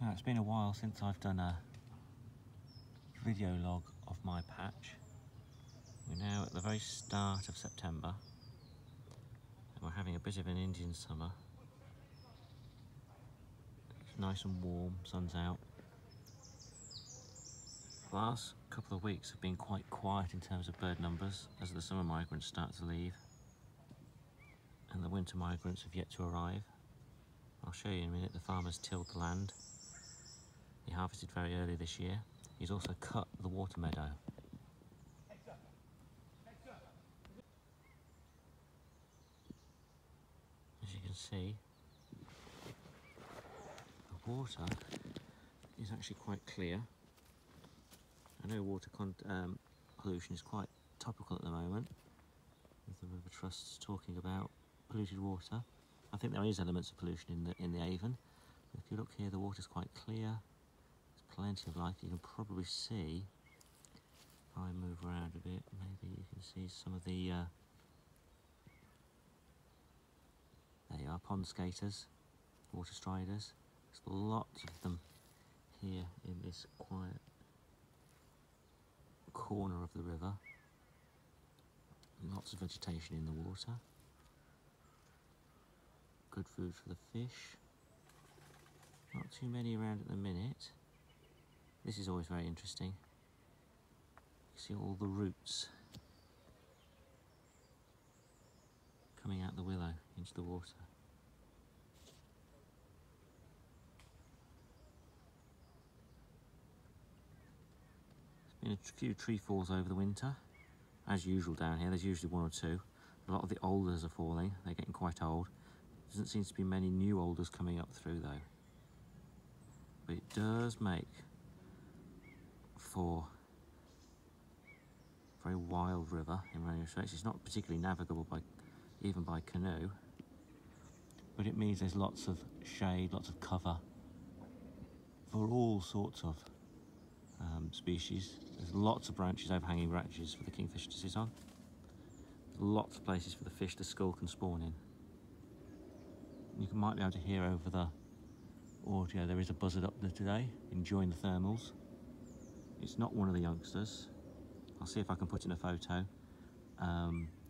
Now, it's been a while since I've done a video log of my patch. We're now at the very start of September and we're having a bit of an Indian summer. It's nice and warm, sun's out. The last couple of weeks have been quite quiet in terms of bird numbers as the summer migrants start to leave and the winter migrants have yet to arrive. I'll show you in a minute. The farmer's tilled the land. He harvested very early this year. He's also cut the water meadow. As you can see, the water is actually quite clear. I know water pollution is quite topical at the moment, with the river trusts talking about polluted water. I think there is elements of pollution in the Avon. But if you look here, the water's quite clear. There's plenty of life. You can probably see, if I move around a bit, maybe you can see some of the there you are, pond skaters, water striders. There's lots of them here in this quiet corner of the river. Lots of vegetation in the water. Good food for the fish. Not too many around at the minute. This is always very interesting. You see all the roots coming out the willow into the water. There's been a few tree falls over the winter. As usual down here, there's usually one or two. A lot of the alders are falling, they're getting quite old. Doesn't seem to be many new alders coming up through though. But it does make for a very wild river in many respects. It's not particularly navigable even by canoe, but it means there's lots of shade, lots of cover for all sorts of species. There's lots of branches, overhanging branches for the kingfish to sit on. Lots of places for the fish to skulk and spawn in. You might be able to hear over the audio, there is a buzzard up there today, enjoying the thermals. It's not one of the youngsters. I'll see if I can put in a photo.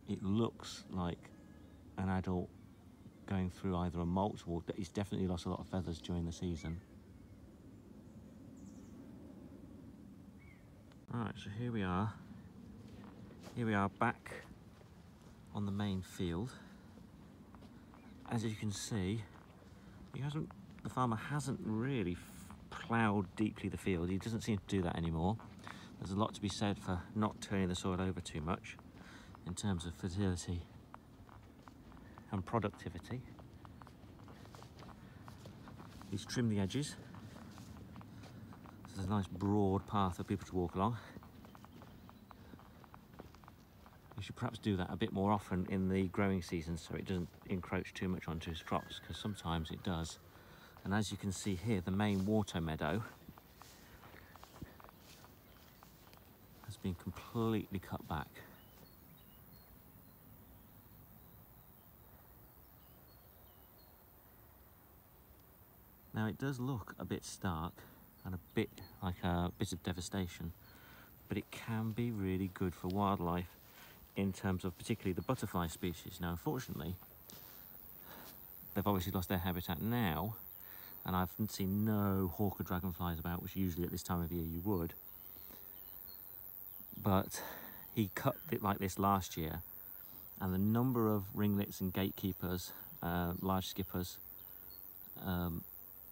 It looks like an adult going through either a molt or he's definitely lost a lot of feathers during the season. Right, so here we are. Here we are back on the main field. As you can see, the farmer hasn't really ploughed deeply the field. He doesn't seem to do that anymore. There's a lot to be said for not turning the soil over too much in terms of fertility and productivity. He's trimmed the edges, so there's a nice broad path for people to walk along. You should perhaps do that a bit more often in the growing season so it doesn't encroach too much onto his crops, because sometimes it does. And as you can see here, the main water meadow has been completely cut back. Now it does look a bit stark and a bit like a bit of devastation, but it can be really good for wildlife in terms of particularly the butterfly species. Now unfortunately, they've obviously lost their habitat now, and I've seen no hawker dragonflies about, which usually at this time of year you would. But he cut it like this last year, and the number of ringlets and gatekeepers, large skippers,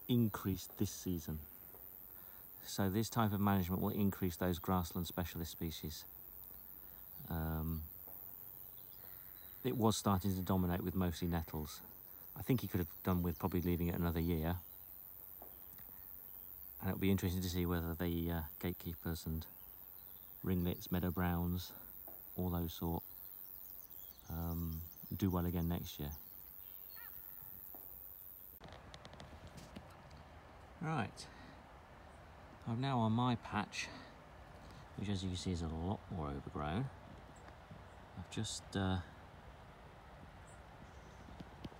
increased this season. So this type of management will increase those grassland specialist species. It was starting to dominate with mostly nettles. I think he could have done with probably leaving it another year. And it'll be interesting to see whether the gatekeepers and ringlets, meadow browns, all those sort, do well again next year. Right, I'm now on my patch, which as you can see is a lot more overgrown. I've just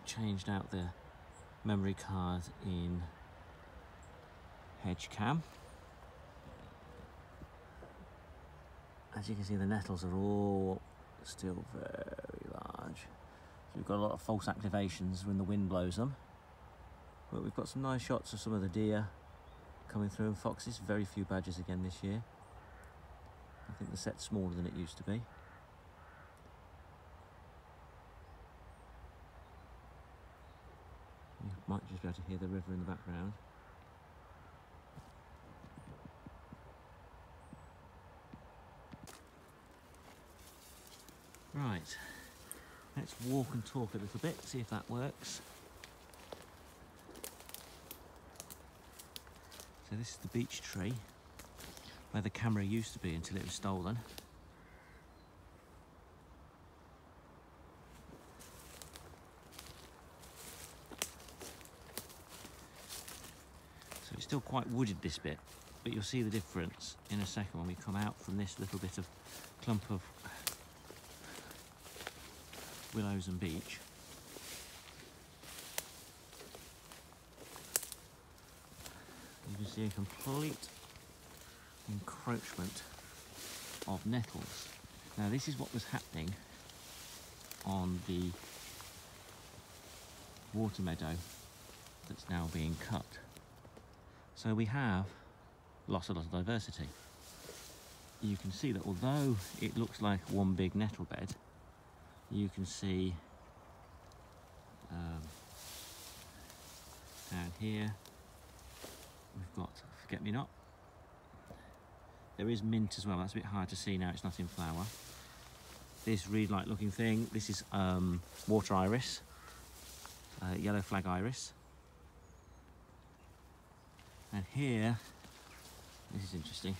changed out the memory card in hedge cam. As you can see, the nettles are all still very large. So we've got a lot of false activations when the wind blows them. But we've got some nice shots of some of the deer coming through, and foxes. Very few badgers again this year. I think the set's smaller than it used to be. You might just be able to hear the river in the background. Right, let's walk and talk a little bit, see if that works. So this is the beech tree, where the camera used to be until it was stolen. So it's still quite wooded, this bit, but you'll see the difference in a second when we come out from this little bit of clump of willows and beech. You can see a complete encroachment of nettles. Now this is what was happening on the water meadow that's now being cut. So we have lost a lot of diversity. You can see that although it looks like one big nettle bed, you can see down here we've got forget-me-not. There is mint as well. That's a bit hard to see now, it's not in flower. This reed-like looking thing, this is water iris, yellow flag iris. And here, this is interesting.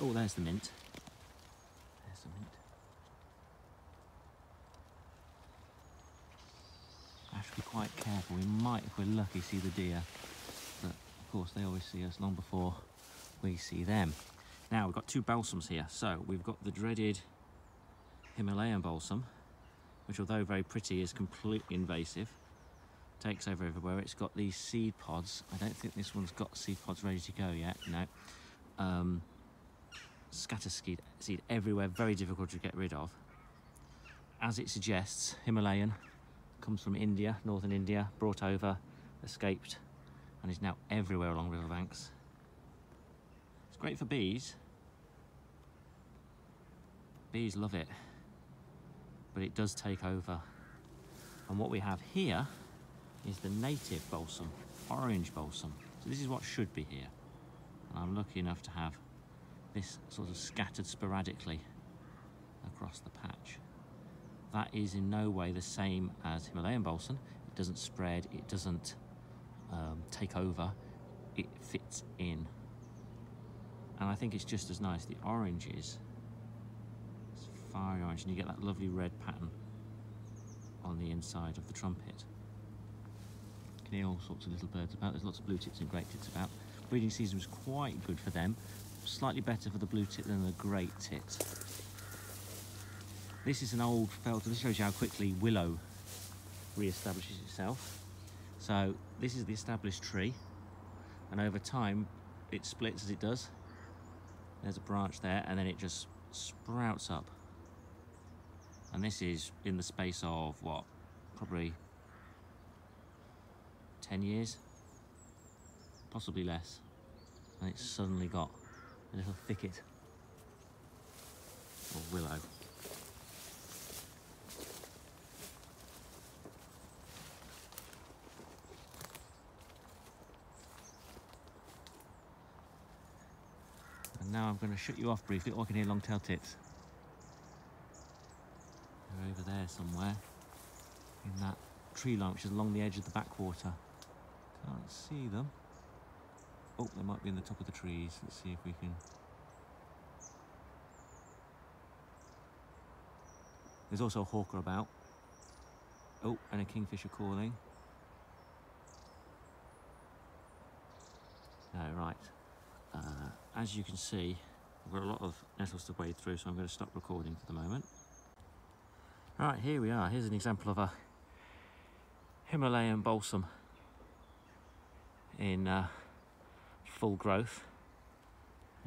Oh, there's the mint. There's the mint. I have to be quite careful. We might, if we're lucky, see the deer. But of course, they always see us long before we see them. Now, we've got two balsams here. So we've got the dreaded Himalayan balsam, which, although very pretty, is completely invasive. Takes over everywhere. It's got these seed pods. I don't think this one's got seed pods ready to go yet. No. Scatter seed everywhere. Very difficult to get rid of. As it suggests, Himalayan comes from India, northern India, brought over, escaped, and is now everywhere along riverbanks. It's great for bees. Bees love it, but it does take over. And what we have here is the native balsam, orange balsam. So this is what should be here. And I'm lucky enough to have this sort of scattered sporadically across the patch. That is in no way the same as Himalayan balsam. It doesn't spread, it doesn't take over, it fits in. And I think it's just as nice. The orange is fiery orange, and you get that lovely red pattern on the inside of the trumpet. You can hear all sorts of little birds about. There's lots of blue tits and great tits about. Breeding season was quite good for them. Slightly better for the blue tit than the great tit. This is an old felter. This shows you how quickly willow re-establishes itself. So this is the established tree, and over time it splits as it does. There's a branch there, and then it just sprouts up. And this is in the space of what, probably 10 years, possibly less, and it's suddenly got a little thicket of willow. And now I'm going to shut you off briefly. Oh, I can hear long-tailed tits. They're over there somewhere in that tree line, which is along the edge of the backwater. Can't see them. Oh, they might be in the top of the trees. Let's see if we can. There's also a hawker about. Oh, and a kingfisher calling. No, right. As you can see, I've got a lot of nettles to wade through, so I'm going to stop recording for the moment. Right, here we are. Here's an example of a Himalayan balsam in full growth.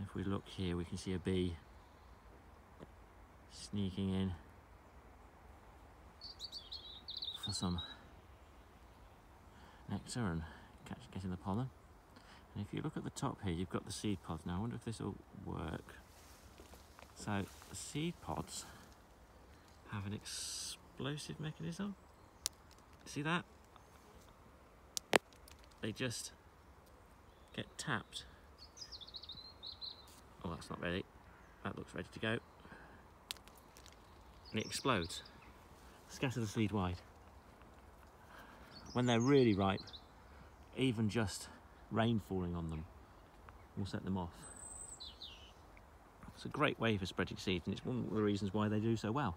If we look here, we can see a bee sneaking in for some nectar and getting the pollen. And if you look at the top here, you've got the seed pods. Now I wonder if this will work. So the seed pods have an explosive mechanism. See that? They just get tapped. Oh, that's not ready. That looks ready to go. And it explodes. Scatter the seed wide. When they're really ripe, even just rain falling on them will set them off. It's a great way for spreading seeds, and it's one of the reasons why they do so well.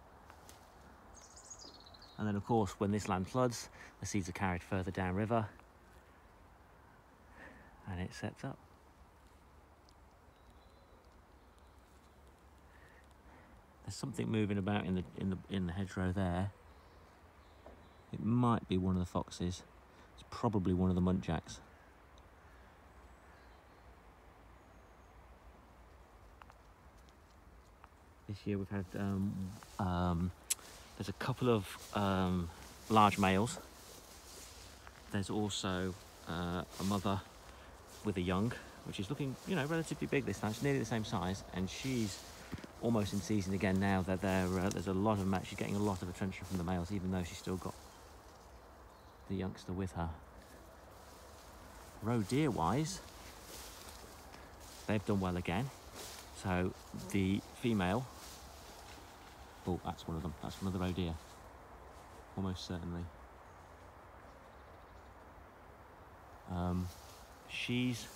And then of course, when this land floods, the seeds are carried further downriver and it sets up. There's something moving about in the hedgerow there. It might be one of the foxes. It's probably one of the muntjacks. This year we've had there's a couple of large males. There's also a mother with a young, which is looking, you know, relatively big this time. It's nearly the same size, and she's almost in season again now that there's a lot of she's getting a lot of attention from the males, even though she's still got the youngster with her. Roe deer wise, they've done well again. So the female, oh, that's one of them. That's one of the roe deer, almost certainly. She's,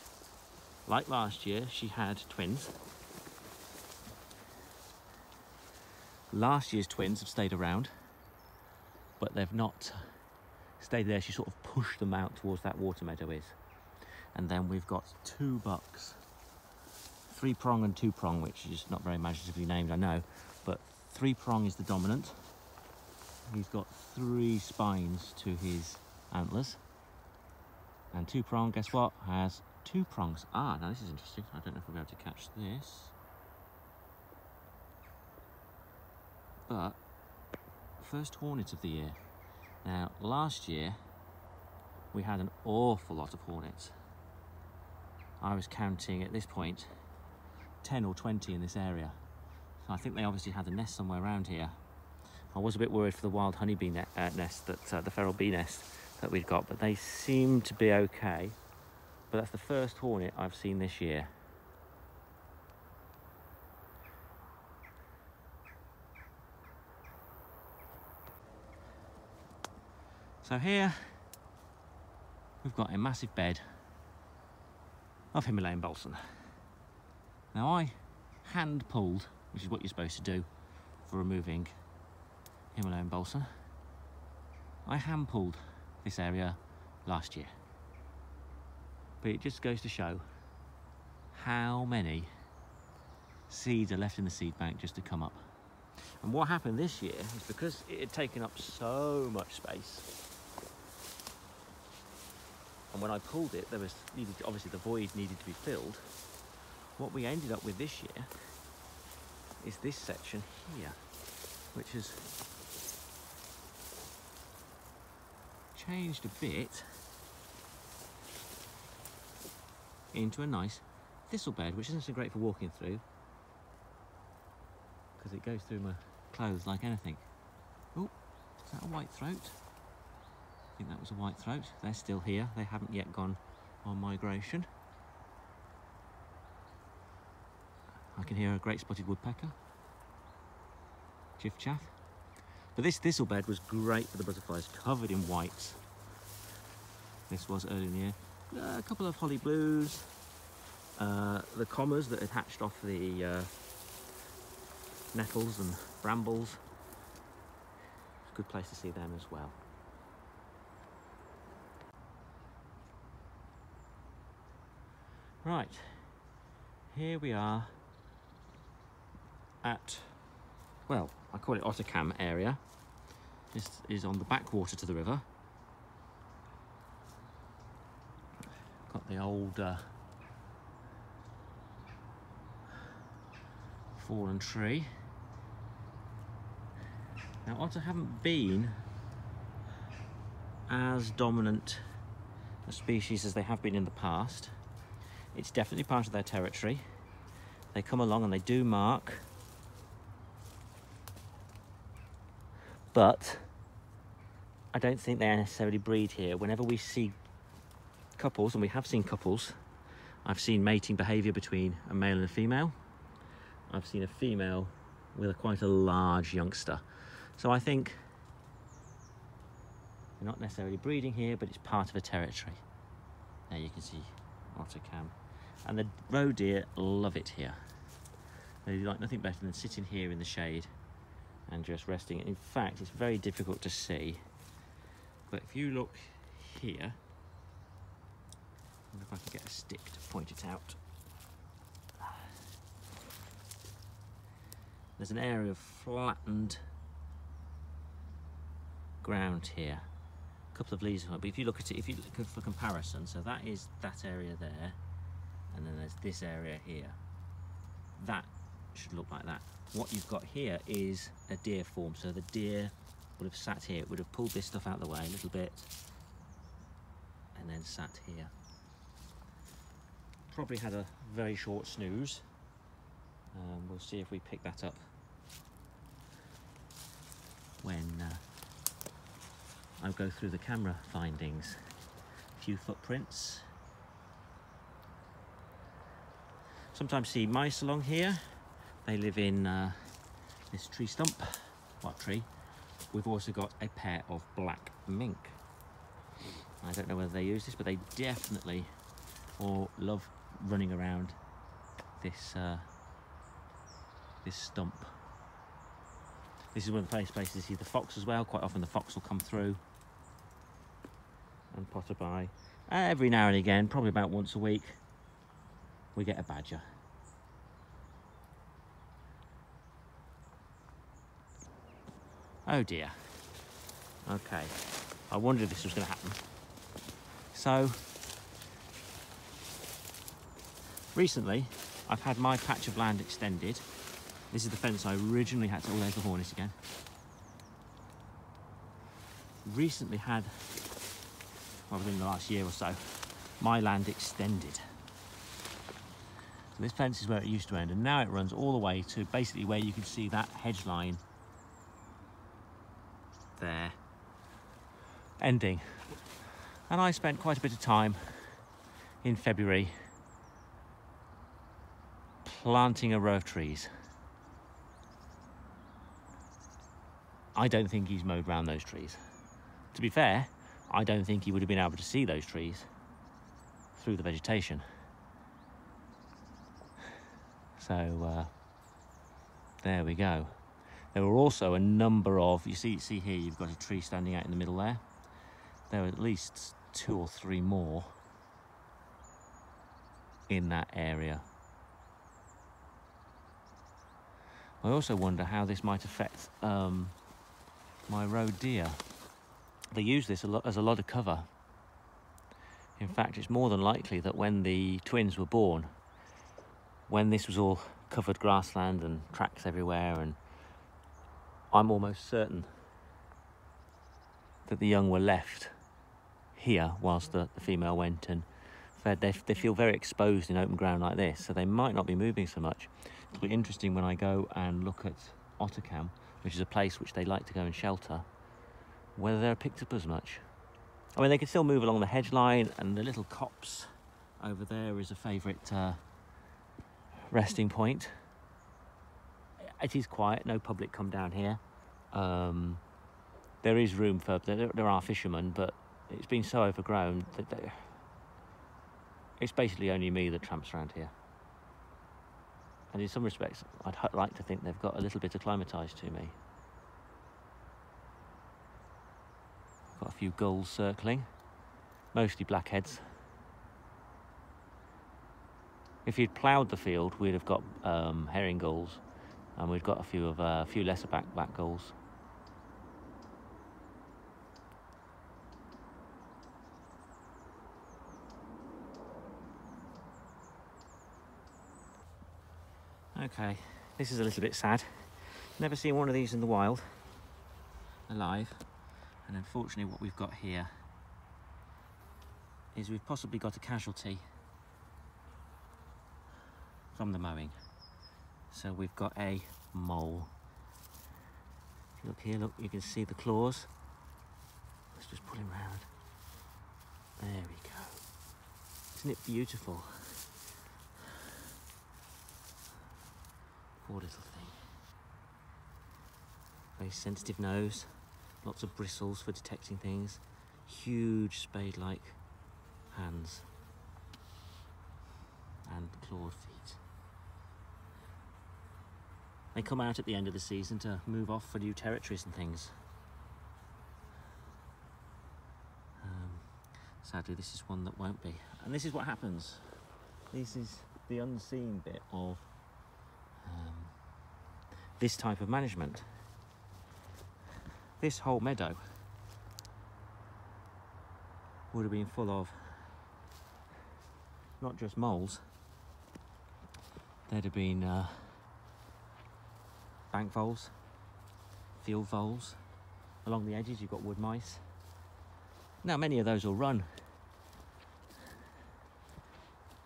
like last year, she had twins. Last year's twins have stayed around, but they've not stayed there. She sort of pushed them out towards that water meadow is. And then we've got two bucks, 3-prong and 2-prong, which is not very imaginatively named, I know, but 3-prong is the dominant. He's got 3 spines to his antlers. And 2-prong, guess what, has 2 prongs. Ah, now this is interesting. I don't know if we'll be able to catch this. But, first hornet of the year. Now, last year, we had an awful lot of hornets. I was counting, at this point, 10 or 20 in this area. So I think they obviously had a nest somewhere around here. I was a bit worried for the wild honeybee nest, that the feral bee nest that we'd got, but they seem to be okay. But that's the first hornet I've seen this year. So here we've got a massive bed of Himalayan balsam. Now I hand pulled, which is what you're supposed to do for removing Himalayan balsam. I hand pulled this area last year. But it just goes to show how many seeds are left in the seed bank just to come up. And what happened this year is because it had taken up so much space, and when I pulled it, obviously the void needed to be filled. What we ended up with this year is this section here, which has changed a bit into a nice thistle bed, which isn't so great for walking through because it goes through my clothes like anything. Oh, is that a white throat? I think that was a white throat. They're still here. They haven't yet gone on migration. I can hear a great spotted woodpecker. Chiff chaff. But this thistle bed was great for the butterflies, covered in white. This was early in the year. A couple of holly blues, the commas that had hatched off the nettles and brambles. It's a good place to see them as well. Right, here we are at, well, I call it Ottercam area. This is on the backwater to the river. Got the old fallen tree. Now, otter haven't been as dominant a species as they have been in the past. It's definitely part of their territory. They come along and they do mark, but I don't think they necessarily breed here. Whenever we see couples, and we have seen couples, I've seen mating behaviour between a male and a female. I've seen a female with quite a large youngster. So I think they're not necessarily breeding here, but it's part of a territory. There you can see otter cam. And the roe deer love it here. They like nothing better than sitting here in the shade and just resting. In fact, it's very difficult to see, but if you look here, I wonder if I can get a stick to point it out. There's an area of flattened ground here. A couple of leaves, but if you look at it, if you look for comparison, so that is that area there, and then there's this area here. That should look like that. What you've got here is a deer form, so the deer would have sat here, it would have pulled this stuff out of the way a little bit, and then sat here. Probably had a very short snooze. We'll see if we pick that up when I'll go through the camera findings. A few footprints. Sometimes see mice along here. They live in this tree stump. What tree? We've also got a pair of black mink. I don't know whether they use this, but they definitely love running around this this stump. This is one of the places to see the fox as well. Quite often the fox will come through and potter by. Every now and again, probably about once a week, we get a badger. Oh dear. Okay, I wondered if this was going to happen. So, recently, I've had my patch of land extended. This is the fence I originally had to... Oh, there's the hornet again. Recently had, well, within the last year or so, my land extended. So this fence is where it used to end, and now it runs all the way to basically where you can see that hedge line there, ending. And I spent quite a bit of time in February planting a row of trees. I don't think he's mowed round those trees. To be fair, I don't think he would have been able to see those trees through the vegetation. So there we go. There were also a number of, you see here, you've got a tree standing out in the middle there. There were at least 2 or 3 more in that area. I also wonder how this might affect my roe deer. They use this as a lot of cover. In fact, it's more than likely that when the twins were born, when this was all covered grassland and tracks everywhere, and I'm almost certain that the young were left here whilst the female went and fed. They feel very exposed in open ground like this, so they might not be moving so much. It'll be interesting when I go and look at Ottercam, which is a place which they like to go and shelter, whether they're picked up as much. I mean, they can still move along the hedge line, and the little copse over there is a favourite resting point. It is quiet, no public come down here. There is room for, there are fishermen, but it's been so overgrown that it's basically only me that tramps around here. And in some respects, I'd like to think they've got a little bit acclimatised to me. Got a few gulls circling, mostly blackheads. If you'd ploughed the field, we'd have got herring gulls, and we've got a few lesser black gulls. Okay, This is a little bit sad. Never seen one of these in the wild, alive. And unfortunately what we've got here is we've possibly got a casualty from the mowing. So we've got a mole. If you look here, look, you can see the claws. Let's just pull him round. There we go. Isn't it beautiful? Poor little thing. Very sensitive nose, lots of bristles for detecting things, huge spade-like hands, and clawed feet. They come out at the end of the season to move off for new territories and things. Sadly, this is one that won't be. And this is what happens. This is the unseen bit of this type of management. This whole meadow would have been full of not just moles, there'd have been bank voles, field voles. Along the edges you've got wood mice. Now many of those will run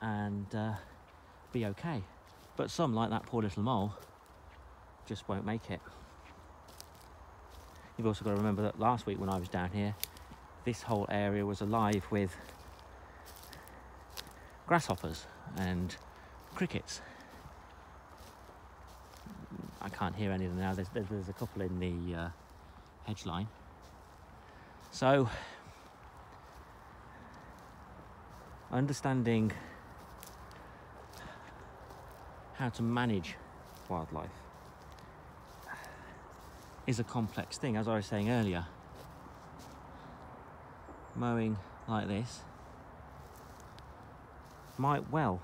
and be okay, but some, like that poor little mole, just won't make it. You've also got to remember that last week when I was down here, this whole area was alive with grasshoppers and crickets. I can't hear any of them now. There's a couple in the hedge line. So, understanding how to manage wildlife is a complex thing. As I was saying earlier, mowing like this might well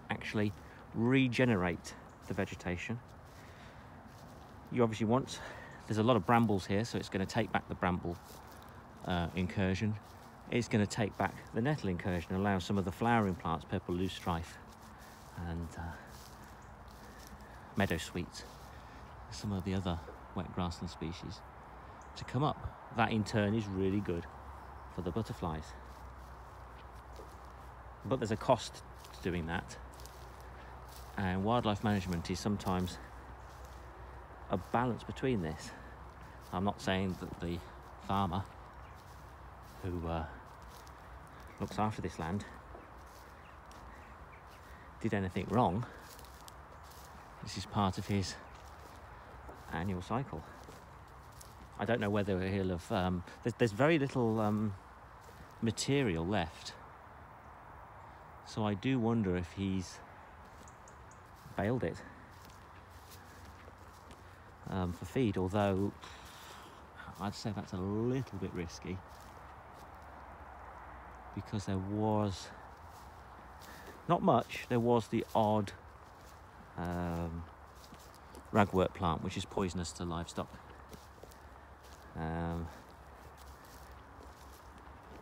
actually regenerate the vegetation. You obviously want, there's a lot of brambles here, so it's going to take back the bramble incursion. It's going to take back the nettle incursion and allow some of the flowering plants, purple loosestrife and meadow sweet, some of the other wet grassland species, to come up. That in turn is really good for the butterflies. But there's a cost to doing that, and wildlife management is sometimes a balance between this. I'm not saying that the farmer who looks after this land did anything wrong. This is part of his annual cycle. I don't know whether he'll have there's very little material left, so I do wonder if he's baled it for feed, although I'd say that's a little bit risky, because there was not much. There was the odd ragwort plant, which is poisonous to livestock,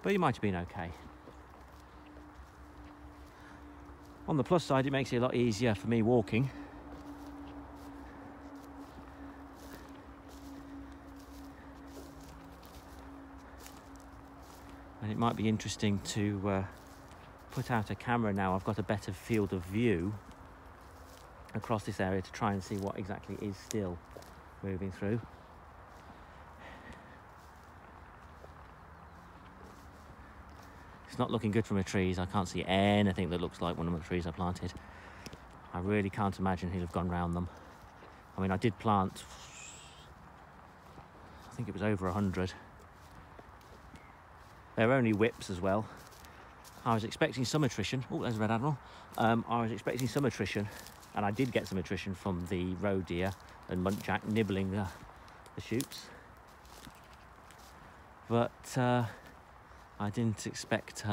but he might have been okay. On the plus side, it makes it a lot easier for me walking. And it might be interesting to put out a camera now. I've got a better field of view across this area to try and see what exactly is still moving through. It's not looking good from the trees. I can't see anything that looks like one of the trees I planted. I really can't imagine he'd have gone round them. I mean, I did plant, I think it was over 100. They're only whips as well. I was expecting some attrition. Oh, there's a red admiral. I was expecting some attrition, and I did get some attrition from the roe deer and muntjac nibbling the shoots. But I didn't expect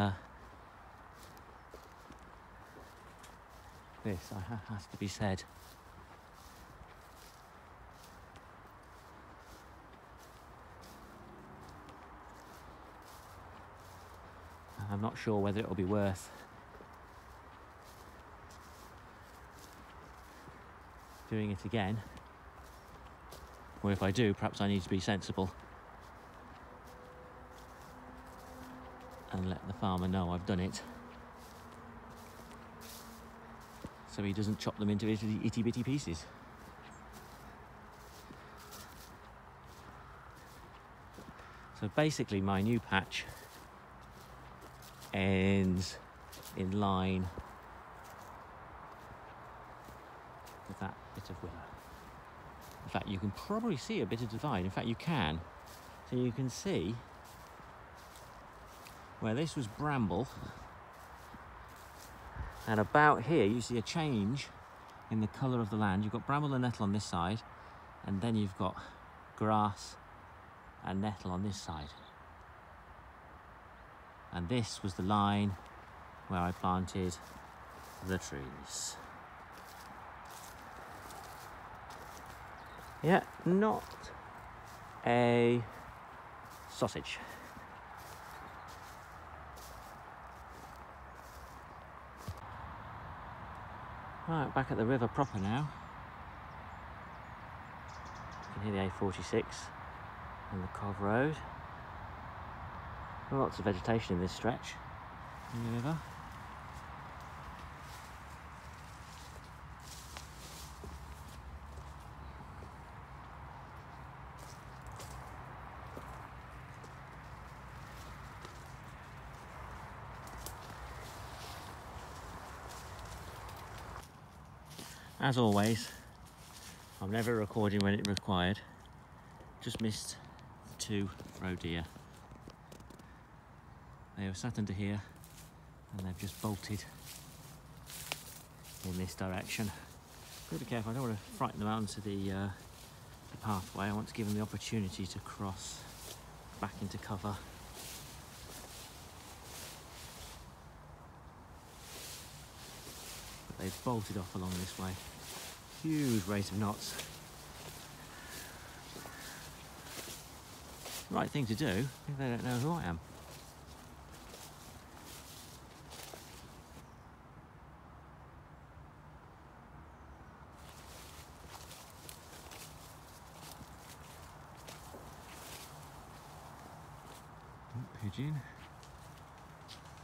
this, has to be said. I'm not sure whether it'll be worth doing it again. Or if I do, perhaps I need to be sensible and let the farmer know I've done it, so he doesn't chop them into itty bitty pieces. So basically my new patch ends in line with that bit of willow. In fact, you can probably see a bit of divide. In fact, you can. So you can see where this was bramble, and about here you see a change in the colour of the land. You've got bramble and nettle on this side, and then you've got grass and nettle on this side. And this was the line where I planted the trees. Yeah, not a sausage. Right, back at the river proper now. You can hear the A46 and the Cov Road. Lots of vegetation in this stretch in the river. As always, I'm never recording when it's required. Just missed the 2 roe deer. They were sat under here and they've just bolted in this direction. Got to be careful, I don't want to frighten them out onto the pathway. I want to give them the opportunity to cross back into cover. But they've bolted off along this way. Huge rate of knots. Right thing to do if they don't know who I am. Pigeon.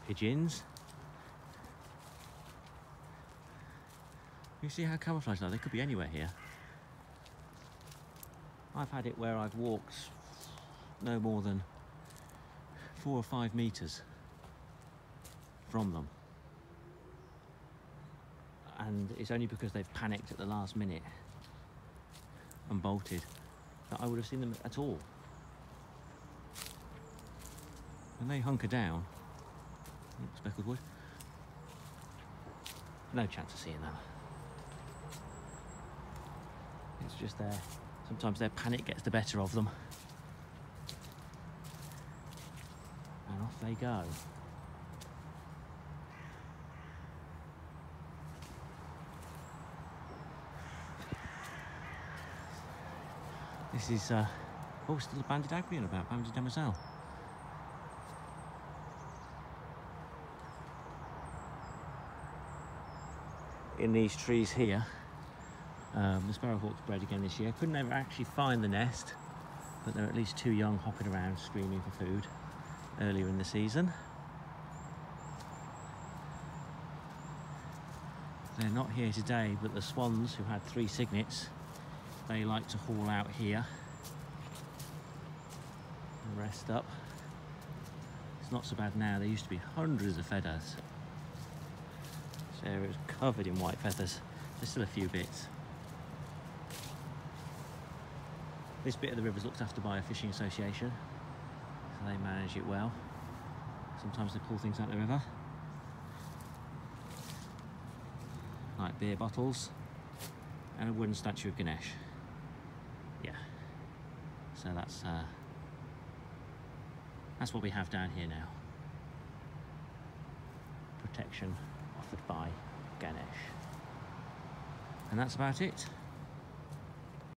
Pigeons. You see how camouflaged they are? They could be anywhere here. I've had it where I've walked no more than 4 or 5 metres from them. And it's only because they've panicked at the last minute and bolted that I would have seen them at all. When they hunker down, speckled wood, no chance of seeing them. It's just there. Sometimes their panic gets the better of them. And off they go. This is, still a banded agrion about, banded demoiselle. In these trees here, the sparrowhawks bred again this year. Couldn't ever actually find the nest, but there are at least 2 young hopping around screaming for food earlier in the season. They're not here today, but the swans, who had 3 cygnets, they like to haul out here and rest up. It's not so bad now. There used to be hundreds of feathers. This area is covered in white feathers. There's still a few bits. This bit of the river is looked after by a fishing association, so they manage it well. Sometimes they pull things out of the river, like beer bottles and a wooden statue of Ganesh. Yeah, so that's what we have down here now. Protection offered by Ganesh. And that's about it.